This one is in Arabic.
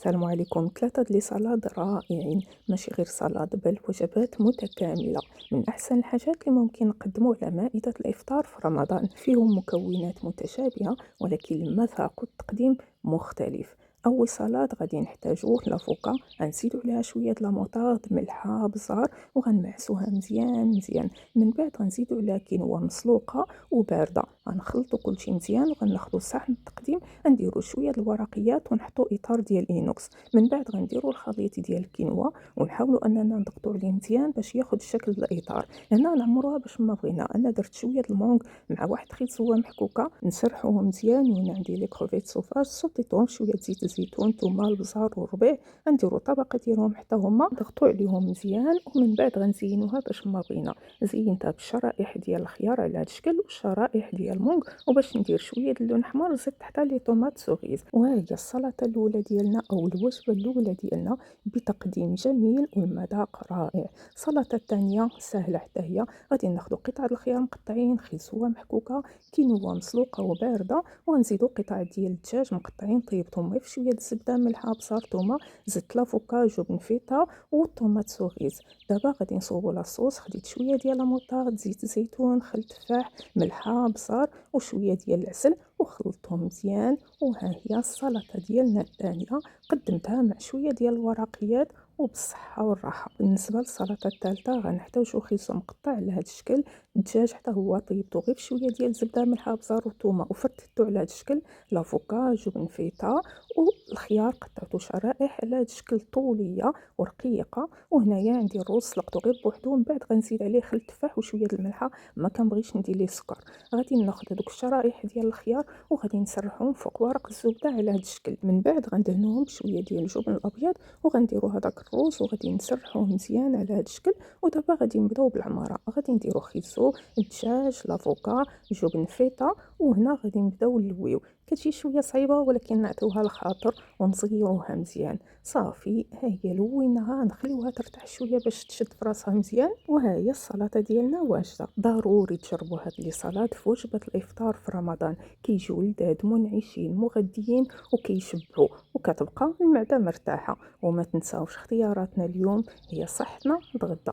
السلام عليكم. 3 لي صالاد رائعين، ماشي غير صالاد بل وجبات متكاملة من أحسن الحاجات اللي ممكن نقدموا على مائدة الإفطار في رمضان. فيهم مكونات متشابهة ولكن المذاق والتقديم مختلف. أول صالاد غادي نحتاجوه لافوكا، غنزيدو عليها شوية د لاموطارد، ملحة، بزار، وغنمعسوها مزيان مزيان. من بعد غنزيدو عليها كينوا مسلوقة وباردة، غنخلطو كلشي مزيان وغناخدو صحن التقديم. غنديرو شويه د الورقيات ونحطو اطار ديال اينوكس. من بعد غنديرو الخليط ديال الكينوا ونحاولوا اننا نضغطوا عليه مزيان باش ياخذ الشكل ديال الاطار. هنا نعمروها باش ما بغينا. انا درت شويه د المونغ مع واحد خيط زوه محكوكه، نسرحوهم مزيان. وهنا عندي لي كروفيت صوفاج، صوتيتهم شويه زيت الزيتون، الثومه، البزار والربيع. غنديروا طبقه ديالهم حتى هما، نضغطوا عليهم مزيان. ومن بعد غنزينوها باش ما بغينا. زينتها بالشرائح ديال الخيار على هذا الشكل والشرائح ديال المونغ. وباش ندير شويه د اللون احمر زدت حتى لي طوماط سوريز. وها هي السلطه الاولى ديالنا او الوجبه الاولى ديالنا بتقديم جميل والمذاق رائع. السلطه الثانيه سهله حتى هي. غادي ناخذ قطعه الخيار مقطعين، خيزوه محكوكه، كينوا مسلوقه وبارده، ونزيدوا قطع ديال الدجاج مقطعين طيبتهم غير في شويه الزبده، ملحه، بصل، ثومه، زدت لافوكا، جبن فيتا والطوماط سوريز. دابا غادي نصوبوا لاصوص. خديت شويه ديال لاموطارد، زيت الزيتون، خل تفاح، ملحه، بصل وشويه ديال العسل، وخلطهم مزيان. وها هي السلطه ديالنا الثانيه، قدمتها مع شويه ديال الورقيات وبالصحه والراحه. بالنسبه للسلطه الثالثه غنحتاجو خيزو مقطع على هذا الشكل، الدجاج حتى هو طيبته غير بشويه ديال الزبده، ملحه، بزار وثومه وفرتته على هذا الشكل، لافوكا، جبن فيتا والخيار قطعته شرائح على هذا الشكل طوليه ورقيقه. وهنايا عندي الرز سلقته غير بوحدو، من بعد غنزيد عليه خل التفاح وشويه د الملحه، ما كنبغيش ندير ليه سكر. غادي ناخذ هذوك الشرائح ديال الخيار وغادي نسرحهم فوق ورق الزبده على هذا الشكل. من بعد غندهنوهم بشويه ديال الجبن الابيض وغنديروا هذاك الروز وغادي نسرحوه مزيان على هذا الشكل. ودابا غادي نبداو بالعماره. غادي نديروا خيزو، الدجاج، لافوكا، جبن فيتا. وهنا غادي نبداو نلويو. كتجي شويه صعيبه ولكن نعطيوها الخاطر ونصغيروها مزيان. صافي، ها هي لويناها، نخليوها ترتاح شويه باش تشد في راسها مزيان. وها هي السلطه ديالنا واجده. ضروري تجربوا هاد لي سلطات في وجبه الافطار في رمضان. كيجيو لذاذ منعشين مغذيين وكيشبعوا وكتبقى المعده مرتاحه. وما تنساوش اختياراتنا اليوم هي صحتنا نتغدى.